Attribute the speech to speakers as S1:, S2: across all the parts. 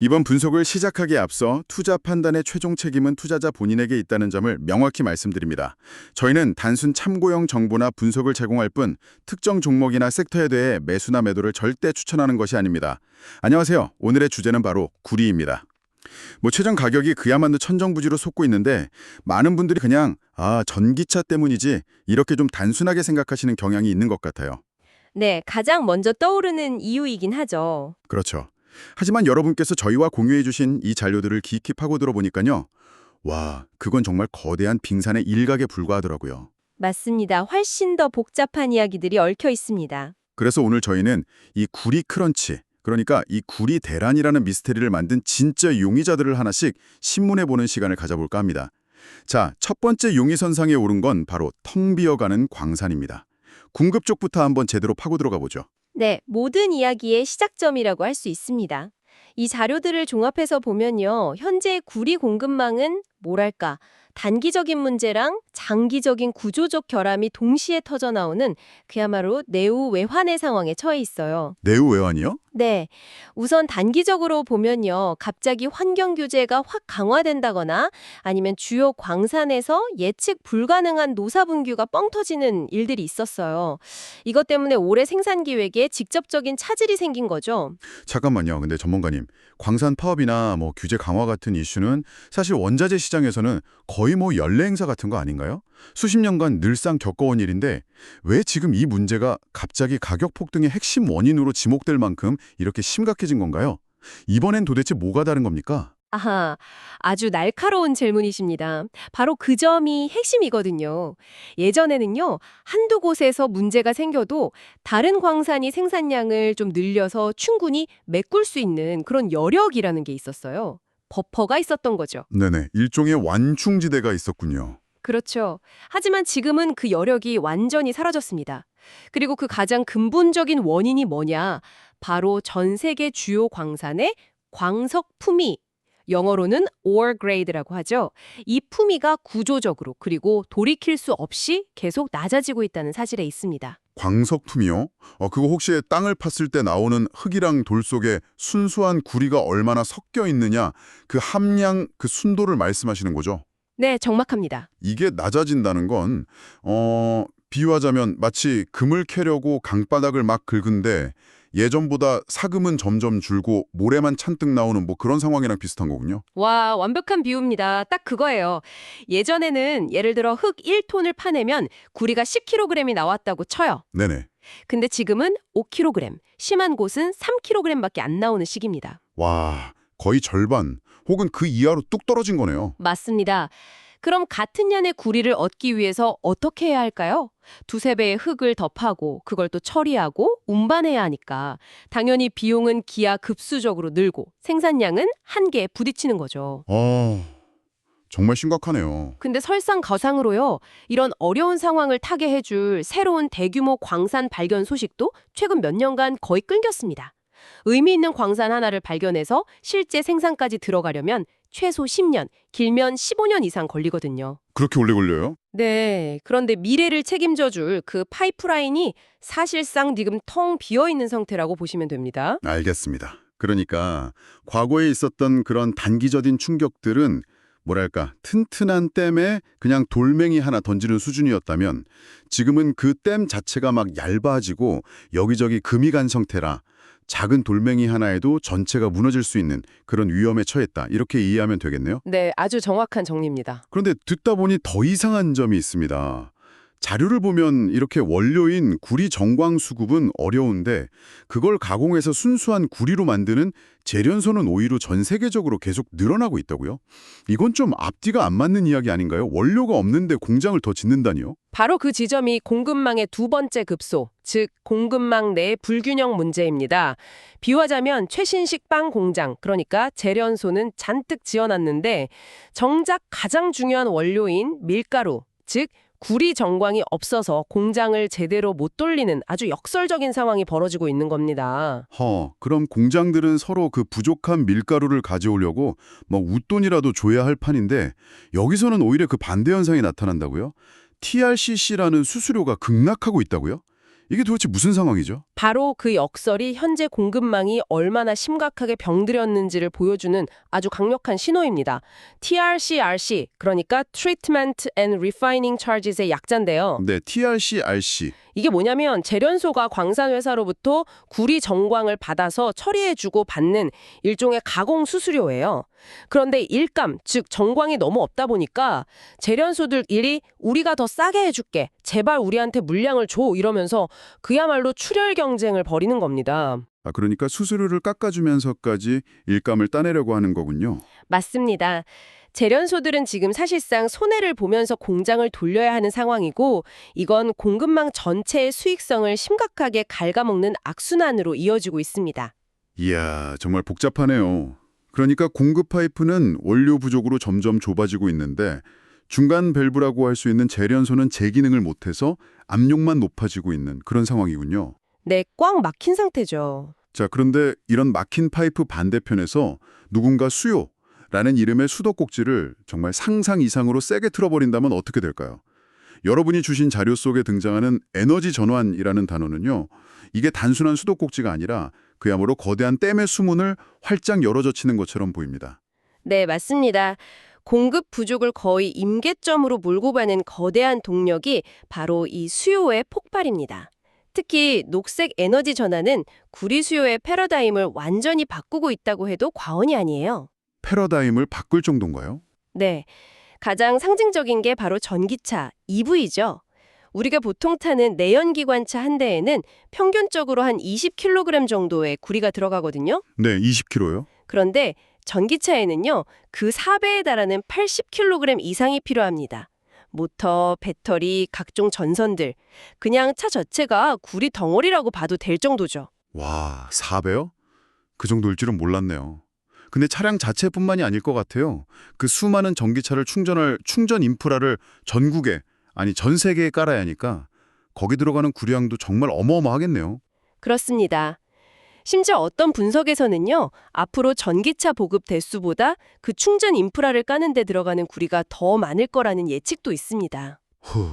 S1: 이번 분석을 시작하기에 앞서 투자 판단의 최종 책임은 투자자 본인에게 있다는 점을 명확히 말씀드립니다. 저희는 단순 참고용 정보나 분석을 제공할 뿐 특정 종목이나 섹터에 대해 매수나 매도를 절대 추천하는 것이 아닙니다. 안녕하세요. 오늘의 주제는 바로 구리입니다. 최근 가격이 그야말로 천정부지로 솟고 있는데 많은 분들이 그냥 전기차 때문이지 이렇게 좀 단순하게 생각하시는 경향이 있는 것 같아요.
S2: 네, 가장 먼저 떠오르는 이유이긴 하죠.
S1: 그렇죠. 하지만 여러분께서 저희와 공유해 주신 이 자료들을 깊이 파고들어 보니까요. 와, 그건 정말 거대한 빙산의 일각에 불과하더라고요.
S2: 맞습니다. 훨씬 더 복잡한 이야기들이 얽혀 있습니다.
S1: 그래서 오늘 저희는 이 구리 크런치, 그러니까 이 구리 대란이라는 미스테리를 만든 진짜 용의자들을 하나씩 신문해 보는 시간을 가져볼까 합니다. 자, 첫 번째 용의선상에 오른 건 바로 텅 비어가는 광산입니다. 궁극 쪽부터 한번 제대로 파고 들어가 보죠.
S2: 네, 모든 이야기의 시작점이라고 할 수 있습니다. 이 자료들을 종합해서 보면요. 현재 구리 공급망은 뭐랄까, 단기적인 문제랑 장기적인 구조적 결함이 동시에 터져 나오는 그야말로 내우외환의 상황에 처해 있어요.
S1: 내우외환이요?
S2: 네. 우선 단기적으로 보면요. 갑자기 환경 규제가 확 강화된다거나 아니면 주요 광산에서 예측 불가능한 노사 분규가 뻥 터지는 일들이 있었어요. 이것 때문에 올해 생산 기획에 직접적인 차질이 생긴 거죠.
S1: 잠깐만요. 근데 전문가님, 광산 파업이나 규제 강화 같은 이슈는 사실 원자재 시장에서는 거의 연례 행사 같은 거 아닌가요? 수십 년간 늘상 겪어온 일인데 왜 지금 이 문제가 갑자기 가격 폭등의 핵심 원인으로 지목될 만큼 이렇게 심각해진 건가요? 이번엔 도대체 뭐가 다른 겁니까?
S2: 아하, 아주 날카로운 질문이십니다. 바로 그 점이 핵심이거든요. 예전에는요, 한두 곳에서 문제가 생겨도 다른 광산이 생산량을 좀 늘려서 충분히 메꿀 수 있는 그런 여력이라는 게 있었어요. 버퍼가 있었던 거죠.
S1: 네네, 일종의 완충지대가 있었군요.
S2: 그렇죠. 하지만 지금은 그 여력이 완전히 사라졌습니다. 그리고 그 가장 근본적인 원인이 뭐냐? 바로 전 세계 주요 광산의 광석 품위, 영어로는 ore grade라고 하죠. 이 품위가 구조적으로 그리고 돌이킬 수 없이 계속 낮아지고 있다는 사실에 있습니다.
S1: 광석품이요? 그거 혹시 땅을 팠을 때 나오는 흙이랑 돌 속에 순수한 구리가 얼마나 섞여 있느냐, 그 함량, 그 순도를 말씀하시는 거죠?
S2: 네, 정확합니다.
S1: 이게 낮아진다는 건 비유하자면 마치 금을 캐려고 강바닥을 막 긁은데 예전보다 사금은 점점 줄고 모래만 잔뜩 나오는 그런 상황이랑 비슷한 거군요.
S2: 와, 완벽한 비유입니다. 딱 그거예요. 예전에는 예를 들어 흙 1톤을 파내면 구리가 10kg이 나왔다고 쳐요.
S1: 네네.
S2: 근데 지금은 5kg, 심한 곳은 3kg밖에 안 나오는 시기입니다.
S1: 와, 거의 절반 혹은 그 이하로 뚝 떨어진 거네요.
S2: 맞습니다. 그럼 같은 양의 구리를 얻기 위해서 어떻게 해야 할까요? 두세 배의 흙을 더 파고 그걸 또 처리하고 운반해야 하니까 당연히 비용은 기하급수적으로 늘고 생산량은 한계에 부딪히는 거죠.
S1: 정말 심각하네요.
S2: 근데 설상가상으로요. 이런 어려운 상황을 타게 해줄 새로운 대규모 광산 발견 소식도 최근 몇 년간 거의 끊겼습니다. 의미 있는 광산 하나를 발견해서 실제 생산까지 들어가려면 최소 10년, 길면 15년 이상 걸리거든요.
S1: 그렇게 오래 걸려요?
S2: 네, 그런데 미래를 책임져 줄 그 파이프라인이 사실상 지금 텅 비어 있는 상태라고 보시면 됩니다.
S1: 알겠습니다. 그러니까 과거에 있었던 그런 단기적인 충격들은 뭐랄까 튼튼한 댐에 그냥 돌멩이 하나 던지는 수준이었다면 지금은 그 댐 자체가 막 얇아지고 여기저기 금이 간 상태라 작은 돌멩이 하나에도 전체가 무너질 수 있는 그런 위험에 처했다. 이렇게 이해하면 되겠네요.
S2: 네, 아주 정확한 정리입니다.
S1: 그런데 듣다 보니 더 이상한 점이 있습니다. 자료를 보면 이렇게 원료인 구리 정광 수급은 어려운데 그걸 가공해서 순수한 구리로 만드는 재련소는 오히려 전 세계적으로 계속 늘어나고 있다고요? 이건 좀 앞뒤가 안 맞는 이야기 아닌가요? 원료가 없는데 공장을 더 짓는다니요?
S2: 바로 그 지점이 공급망의 두 번째 급소, 즉 공급망 내 불균형 문제입니다. 비유하자면 최신식 빵 공장, 그러니까 재련소는 잔뜩 지어놨는데 정작 가장 중요한 원료인 밀가루, 즉 구리 정광이 없어서 공장을 제대로 못 돌리는 아주 역설적인 상황이 벌어지고 있는 겁니다.
S1: 그럼 공장들은 서로 그 부족한 밀가루를 가져오려고 웃돈이라도 줘야 할 판인데 여기서는 오히려 그 반대 현상이 나타난다고요? TRCC라는 수수료가 급락하고 있다고요? 이게 도대체 무슨 상황이죠?
S2: 바로 그 역설이 현재 공급망이 얼마나 심각하게 병들었는지를 보여주는 아주 강력한 신호입니다. TRCRC, 그러니까 Treatment and Refining Charges의 약자인데요.
S1: 네, TRC, RC.
S2: 이게 뭐냐면 재련소가 광산회사로부터 구리 정광을 받아서 처리해주고 받는 일종의 가공 수수료예요. 그런데 일감, 즉 정광이 너무 없다 보니까 재련소들끼리 우리가 더 싸게 해줄게, 제발 우리한테 물량을 줘, 이러면서 그야말로 출혈 경쟁을 벌이는 겁니다.
S1: 아, 그러니까 수수료를 깎아주면서까지 일감을 따내려고 하는 거군요.
S2: 맞습니다. 재련소들은 지금 사실상 손해를 보면서 공장을 돌려야 하는 상황이고, 이건 공급망 전체의 수익성을 심각하게 갉아먹는 악순환으로 이어지고 있습니다.
S1: 이야, 정말 복잡하네요. 그러니까 공급 파이프는 원료 부족으로 점점 좁아지고 있는데 중간 밸브라고 할 수 있는 재련소는 제 기능을 못해서 압력만 높아지고 있는 그런 상황이군요.
S2: 네, 꽉 막힌 상태죠.
S1: 자, 그런데 이런 막힌 파이프 반대편에서 누군가 수요라는 이름의 수도꼭지를 정말 상상 이상으로 세게 틀어버린다면 어떻게 될까요? 여러분이 주신 자료 속에 등장하는 에너지 전환이라는 단어는요, 이게 단순한 수도꼭지가 아니라 그야말로 거대한 댐의 수문을 활짝 열어젖히는 것처럼 보입니다.
S2: 네, 맞습니다. 공급 부족을 거의 임계점으로 몰고 가는 거대한 동력이 바로 이 수요의 폭발입니다. 특히 녹색 에너지 전환은 구리 수요의 패러다임을 완전히 바꾸고 있다고 해도 과언이 아니에요.
S1: 패러다임을 바꿀 정도인가요?
S2: 네, 가장 상징적인 게 바로 전기차, EV죠. 우리가 보통 타는 내연기관차 한 대에는 평균적으로 한 20kg 정도의 구리가 들어가거든요.
S1: 네, 20kg요.
S2: 그런데 전기차에는요, 그 4배에 달하는 80kg 이상이 필요합니다. 모터, 배터리, 각종 전선들, 그냥 차 자체가 구리 덩어리라고 봐도 될 정도죠.
S1: 와, 4배요? 그 정도일 줄은 몰랐네요. 근데 차량 자체뿐만이 아닐 것 같아요. 그 수많은 전기차를 충전할 충전 인프라를 전국에, 아니 전 세계에 깔아야 하니까 거기 들어가는 구리량도 정말 어마어마하겠네요.
S2: 그렇습니다. 심지어 어떤 분석에서는요, 앞으로 전기차 보급 대수보다 그 충전 인프라를 까는 데 들어가는 구리가 더 많을 거라는 예측도 있습니다.
S1: 후,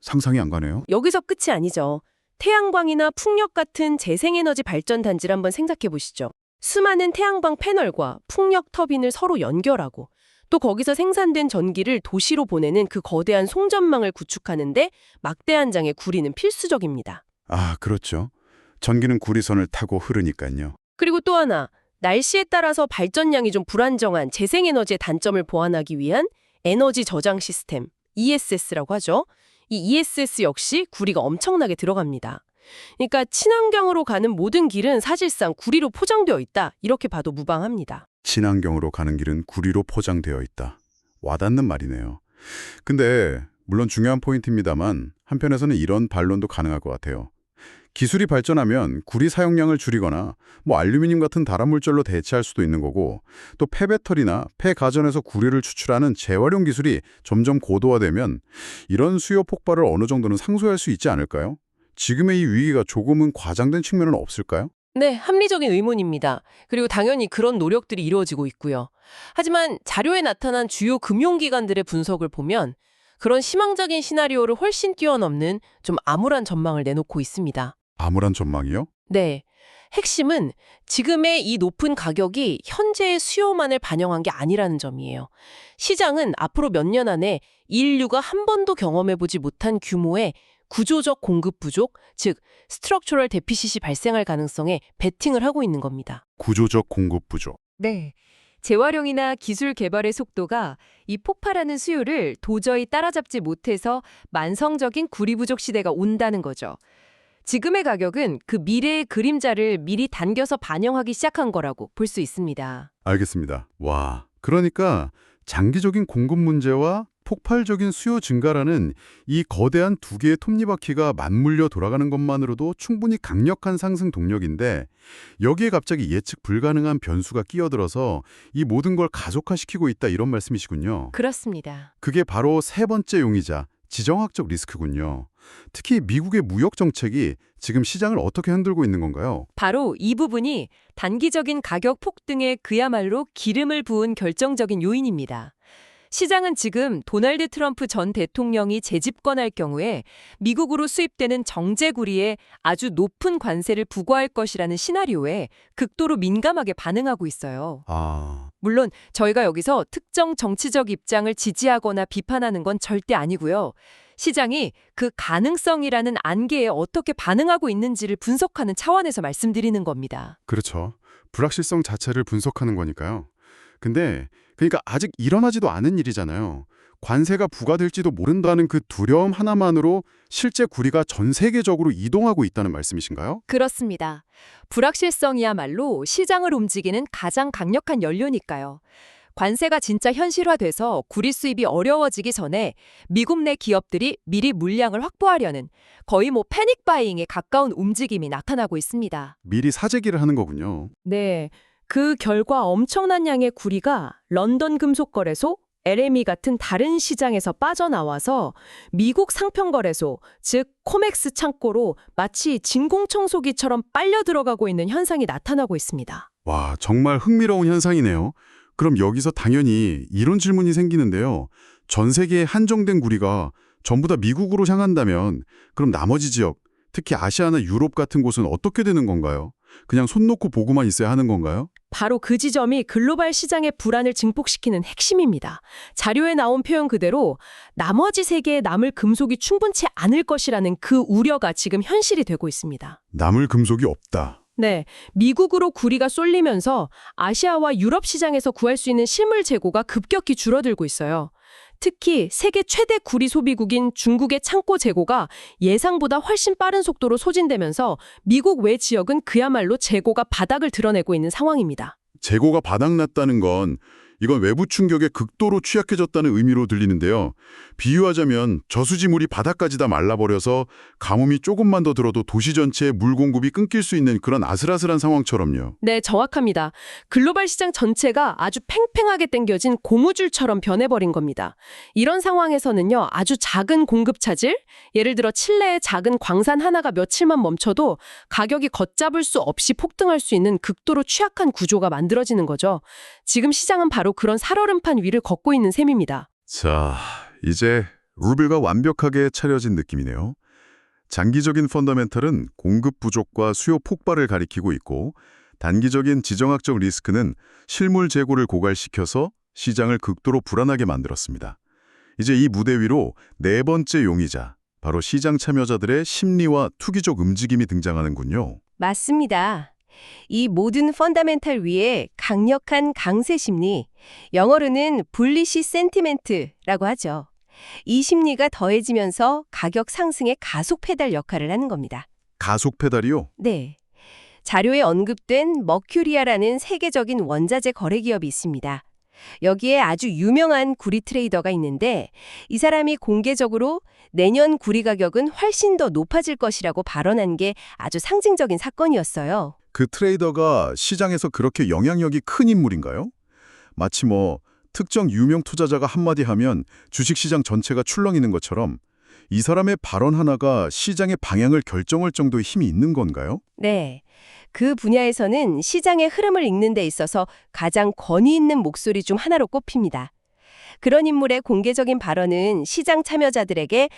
S1: 상상이 안 가네요.
S2: 여기서 끝이 아니죠. 태양광이나 풍력 같은 재생에너지 발전 단지를 한번 생각해 보시죠. 수많은 태양광 패널과 풍력 터빈을 서로 연결하고 또 거기서 생산된 전기를 도시로 보내는 그 거대한 송전망을 구축하는데 막대한 장의 구리는 필수적입니다.
S1: 아, 그렇죠. 전기는 구리선을 타고 흐르니까요.
S2: 그리고 또 하나, 날씨에 따라서 발전량이 좀 불안정한 재생에너지의 단점을 보완하기 위한 에너지 저장 시스템, ESS라고 하죠. 이 ESS 역시 구리가 엄청나게 들어갑니다. 그러니까 친환경으로 가는 모든 길은 사실상 구리로 포장되어 있다, 이렇게 봐도 무방합니다.
S1: 친환경으로 가는 길은 구리로 포장되어 있다. 와닿는 말이네요. 근데 물론 중요한 포인트입니다만 한편에서는 이런 반론도 가능할 것 같아요. 기술이 발전하면 구리 사용량을 줄이거나 알루미늄 같은 다른 물질로 대체할 수도 있는 거고, 또 폐배터리나 폐가전에서 구리를 추출하는 재활용 기술이 점점 고도화되면 이런 수요 폭발을 어느 정도는 상쇄할 수 있지 않을까요? 지금의 이 위기가 조금은 과장된 측면은 없을까요?
S2: 네, 합리적인 의문입니다. 그리고 당연히 그런 노력들이 이루어지고 있고요. 하지만 자료에 나타난 주요 금융기관들의 분석을 보면 그런 희망적인 시나리오를 훨씬 뛰어넘는 좀 암울한 전망을 내놓고 있습니다.
S1: 암울한 전망이요?
S2: 네. 핵심은 지금의 이 높은 가격이 현재의 수요만을 반영한 게 아니라는 점이에요. 시장은 앞으로 몇 년 안에 인류가 한 번도 경험해보지 못한 규모의 구조적 공급 부족, 즉 스트럭처럴 데피시시 발생할 가능성에 베팅을 하고 있는 겁니다.
S1: 구조적 공급 부족.
S3: 네. 재활용이나 기술 개발의 속도가 이 폭발하는 수요를 도저히 따라잡지 못해서 만성적인 구리 부족 시대가 온다는 거죠. 지금의 가격은 그 미래의 그림자를 미리 당겨서 반영하기 시작한 거라고 볼 수 있습니다.
S1: 알겠습니다. 와, 그러니까 장기적인 공급 문제와 폭발적인 수요 증가라는 이 거대한 두 개의 톱니바퀴가 맞물려 돌아가는 것만으로도 충분히 강력한 상승 동력인데, 여기에 갑자기 예측 불가능한 변수가 끼어들어서 이 모든 걸 가속화시키고 있다, 이런 말씀이시군요.
S3: 그렇습니다.
S1: 그게 바로 세 번째 용의자, 지정학적 리스크군요. 특히 미국의 무역 정책이 지금 시장을 어떻게 흔들고 있는 건가요?
S3: 바로 이 부분이 단기적인 가격 폭등에 그야말로 기름을 부은 결정적인 요인입니다. 시장은 지금 도널드 트럼프 전 대통령이 재집권할 경우에 미국으로 수입되는 정제구리에 아주 높은 관세를 부과할 것이라는 시나리오에 극도로 민감하게 반응하고 있어요.
S1: 아,
S3: 물론 저희가 여기서 특정 정치적 입장을 지지하거나 비판하는 건 절대 아니고요. 시장이 그 가능성이라는 안개에 어떻게 반응하고 있는지를 분석하는 차원에서 말씀드리는 겁니다.
S1: 그렇죠. 불확실성 자체를 분석하는 거니까요. 근데 그러니까 아직 일어나지도 않은 일이잖아요. 관세가 부과될지도 모른다는 그 두려움 하나만으로 실제 구리가 전 세계적으로 이동하고 있다는 말씀이신가요?
S3: 그렇습니다. 불확실성이야말로 시장을 움직이는 가장 강력한 연료니까요. 관세가 진짜 현실화돼서 구리 수입이 어려워지기 전에 미국 내 기업들이 미리 물량을 확보하려는 거의 패닉 바이잉에 가까운 움직임이 나타나고 있습니다.
S1: 미리 사재기를 하는 거군요.
S2: 네, 그 결과 엄청난 양의 구리가 런던 금속거래소, LME 같은 다른 시장에서 빠져나와서 미국 상평거래소, 즉 코맥스 창고로 마치 진공청소기처럼 빨려 들어가고 있는 현상이 나타나고 있습니다.
S1: 와, 정말 흥미로운 현상이네요. 그럼 여기서 당연히 이런 질문이 생기는데요. 전 세계에 한정된 구리가 전부 다 미국으로 향한다면 그럼 나머지 지역, 특히 아시아나 유럽 같은 곳은 어떻게 되는 건가요? 그냥 손 놓고 보고만 있어야 하는 건가요?
S2: 바로 그 지점이 글로벌 시장의 불안을 증폭시키는 핵심입니다. 자료에 나온 표현 그대로 나머지 세계에 남을 금속이 충분치 않을 것이라는 그 우려가 지금 현실이 되고 있습니다.
S1: 남을 금속이 없다.
S2: 네, 미국으로 구리가 쏠리면서 아시아와 유럽 시장에서 구할 수 있는 실물 재고가 급격히 줄어들고 있어요. 특히 세계 최대 구리 소비국인 중국의 창고 재고가 예상보다 훨씬 빠른 속도로 소진되면서 미국 외 지역은 그야말로 재고가 바닥을 드러내고 있는 상황입니다.
S1: 재고가 바닥났다는 건 이건 외부 충격에 극도로 취약해졌다는 의미로 들리는데요. 비유하자면 저수지물이 바닥까지 다 말라버려서 가뭄이 조금만 더 들어도 도시 전체의 물 공급이 끊길 수 있는 그런 아슬아슬한 상황처럼요.
S2: 네, 정확합니다. 글로벌 시장 전체가 아주 팽팽하게 당겨진 고무줄처럼 변해버린 겁니다. 이런 상황에서는요, 아주 작은 공급 차질, 예를 들어 칠레의 작은 광산 하나가 며칠만 멈춰도 가격이 걷잡을 수 없이 폭등할 수 있는 극도로 취약한 구조가 만들어지는 거죠. 지금 시장은 바로 그런 살얼음판 위를 걷고 있는 셈입니다.
S1: 자, 이제 루블과 완벽하게 차려진 느낌이네요. 장기적인 펀더멘털은 공급 부족과 수요 폭발을 가리키고 있고 단기적인 지정학적 리스크는 실물 재고를 고갈시켜서 시장을 극도로 불안하게 만들었습니다. 이제 이 무대 위로 네 번째 용의자, 바로 시장 참여자들의 심리와 투기적 움직임이 등장하는군요.
S4: 맞습니다. 이 모든 펀더멘탈 위에 강력한 강세 심리, 영어로는 불리시 센티멘트라고 하죠. 이 심리가 더해지면서 가격 상승의 가속 페달 역할을 하는 겁니다.
S1: 가속 페달이요?
S4: 네. 자료에 언급된 머큐리아라는 세계적인 원자재 거래 기업이 있습니다. 여기에 아주 유명한 구리 트레이더가 있는데 이 사람이 공개적으로 내년 구리 가격은 훨씬 더 높아질 것이라고 발언한 게 아주 상징적인 사건이었어요.
S1: 그 트레이더가 시장에서 그렇게 영향력이 큰 인물인가요? 마치 특정 유명 투자자가 한마디 하면 주식시장 전체가 출렁이는 것처럼 이 사람의 발언 하나가 시장의 방향을 결정할 정도의 힘이 있는 건가요?
S4: 네. 그 분야에서는 시장의 흐름을 읽는 데 있어서 가장 권위 있는 목소리 중 하나로 꼽힙니다. 그런 인물의 공개적인 발언은 시장 참여자들에게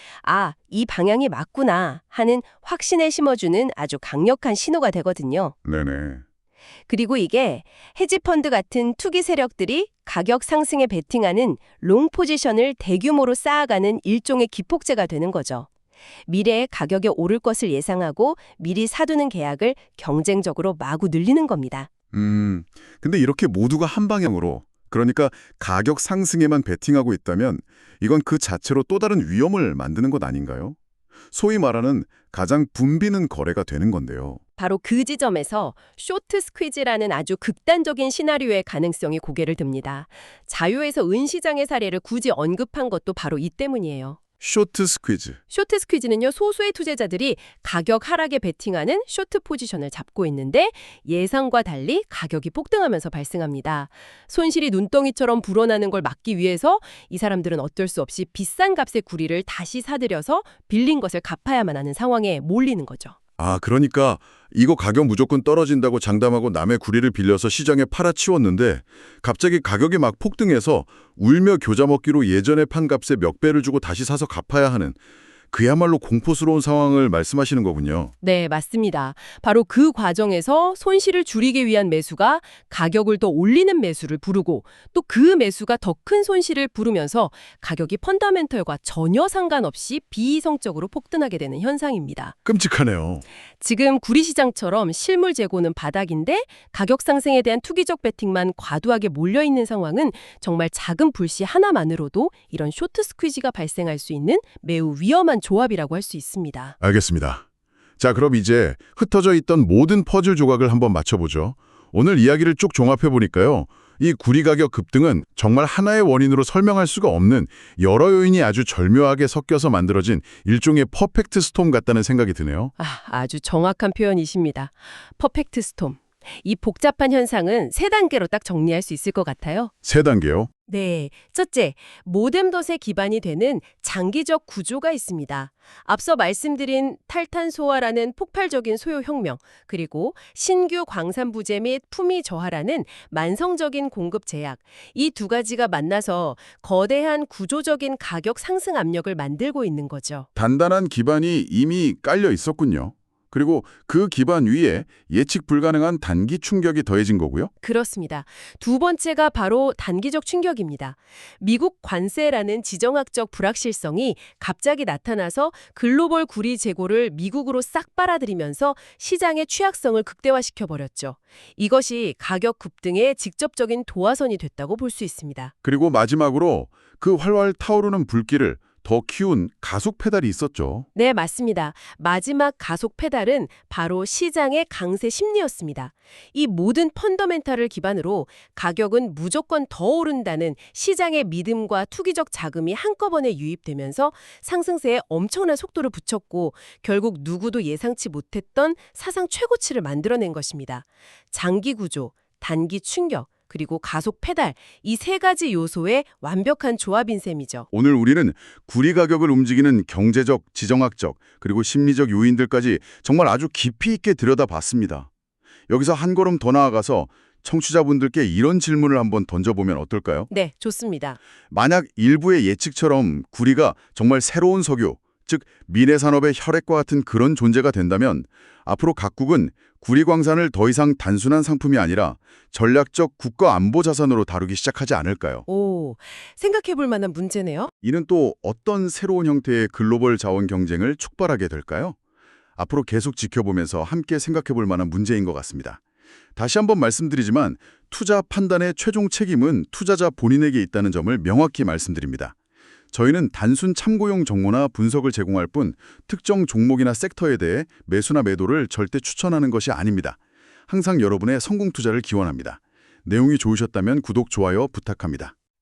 S4: 이 방향이 맞구나 하는 확신을 심어주는 아주 강력한 신호가 되거든요.
S1: 네네.
S4: 그리고 이게 헤지펀드 같은 투기 세력들이 가격 상승에 베팅하는 롱 포지션을 대규모로 쌓아가는 일종의 기폭제가 되는 거죠. 미래에 가격이 오를 것을 예상하고 미리 사두는 계약을 경쟁적으로 마구 늘리는 겁니다.
S1: 근데 이렇게 모두가 한 방향으로, 그러니까 가격 상승에만 베팅하고 있다면 이건 그 자체로 또 다른 위험을 만드는 것 아닌가요? 소위 말하는 가장 붐비는 거래가 되는 건데요.
S4: 바로 그 지점에서 쇼트 스퀴즈라는 아주 극단적인 시나리오의 가능성이 고개를 듭니다. 자유에서 은시장의 사례를 굳이 언급한 것도 바로 이 때문이에요.
S1: 쇼트 스퀴즈.
S4: 쇼트 스퀴즈는요, 소수의 투자자들이 가격 하락에 베팅하는 쇼트 포지션을 잡고 있는데 예상과 달리 가격이 폭등하면서 발생합니다. 손실이 눈덩이처럼 불어나는 걸 막기 위해서 이 사람들은 어쩔 수 없이 비싼 값의 구리를 다시 사들여서 빌린 것을 갚아야만 하는 상황에 몰리는 거죠.
S1: 아, 그러니까 이거 가격 무조건 떨어진다고 장담하고 남의 구리를 빌려서 시장에 팔아치웠는데 갑자기 가격이 막 폭등해서 울며 겨자 먹기로 예전에 판 값의 몇 배를 주고 다시 사서 갚아야 하는 그야말로 공포스러운 상황을 말씀하시는 거군요.
S2: 네, 맞습니다. 바로 그 과정에서 손실을 줄이기 위한 매수가 가격을 더 올리는 매수를 부르고 또 그 매수가 더 큰 손실을 부르면서 가격이 펀더멘털과 전혀 상관없이 비이성적으로 폭등하게 되는 현상입니다.
S1: 끔찍하네요.
S2: 지금 구리시장처럼 실물 재고는 바닥인데 가격 상승에 대한 투기적 베팅만 과도하게 몰려있는 상황은 정말 작은 불씨 하나만으로도 이런 쇼트 스퀴즈가 발생할 수 있는 매우 위험한 조합이라고 할 수 있습니다.
S1: 알겠습니다. 자, 그럼 이제 흩어져 있던 모든 퍼즐 조각을 한번 맞춰보죠. 오늘 이야기를 쭉 종합해보니까요. 이 구리 가격 급등은 정말 하나의 원인으로 설명할 수가 없는 여러 요인이 아주 절묘하게 섞여서 만들어진 일종의 퍼펙트 스톰 같다는 생각이 드네요.
S2: 아주 정확한 표현이십니다. 퍼펙트 스톰. 이 복잡한 현상은 세 단계로 딱 정리할 수 있을 것 같아요.
S1: 세 단계요.
S2: 네. 첫째, 모뎀덧의 기반이 되는 장기적 구조가 있습니다. 앞서 말씀드린 탈탄소화라는 폭발적인 소요혁명, 그리고 신규 광산 부재 및 품위 저하라는 만성적인 공급 제약, 이 두 가지가 만나서 거대한 구조적인 가격 상승 압력을 만들고 있는 거죠.
S1: 단단한 기반이 이미 깔려 있었군요. 그리고 그 기반 위에 예측 불가능한 단기 충격이 더해진 거고요.
S2: 그렇습니다. 두 번째가 바로 단기적 충격입니다. 미국 관세라는 지정학적 불확실성이 갑자기 나타나서 글로벌 구리 재고를 미국으로 싹 빨아들이면서 시장의 취약성을 극대화시켜버렸죠. 이것이 가격 급등의 직접적인 도화선이 됐다고 볼 수 있습니다.
S1: 그리고 마지막으로 그 활활 타오르는 불길을 더 키운 가속 페달이 있었죠.
S2: 네, 맞습니다. 마지막 가속 페달은 바로 시장의 강세 심리였습니다. 이 모든 펀더멘탈을 기반으로 가격은 무조건 더 오른다는 시장의 믿음과 투기적 자금이 한꺼번에 유입되면서 상승세에 엄청난 속도를 붙였고 결국 누구도 예상치 못했던 사상 최고치를 만들어낸 것입니다. 장기 구조, 단기 충격, 그리고 가속 페달, 이 세 가지 요소의 완벽한 조합인 셈이죠.
S1: 오늘 우리는 구리 가격을 움직이는 경제적, 지정학적, 그리고 심리적 요인들까지 정말 아주 깊이 있게 들여다봤습니다. 여기서 한 걸음 더 나아가서 청취자분들께 이런 질문을 한번 던져보면 어떨까요?
S2: 네, 좋습니다.
S1: 만약 일부의 예측처럼 구리가 정말 새로운 석유, 즉 미래산업의 혈액과 같은 그런 존재가 된다면 앞으로 각국은 구리 광산을 더 이상 단순한 상품이 아니라 전략적 국가 안보 자산으로 다루기 시작하지 않을까요?
S2: 오, 생각해볼 만한 문제네요.
S1: 이는 또 어떤 새로운 형태의 글로벌 자원 경쟁을 촉발하게 될까요? 앞으로 계속 지켜보면서 함께 생각해볼 만한 문제인 것 같습니다. 다시 한번 말씀드리지만 투자 판단의 최종 책임은 투자자 본인에게 있다는 점을 명확히 말씀드립니다. 저희는 단순 참고용 정보나 분석을 제공할 뿐 특정 종목이나 섹터에 대해 매수나 매도를 절대 추천하는 것이 아닙니다. 항상 여러분의 성공 투자를 기원합니다. 내용이 좋으셨다면 구독, 좋아요 부탁합니다.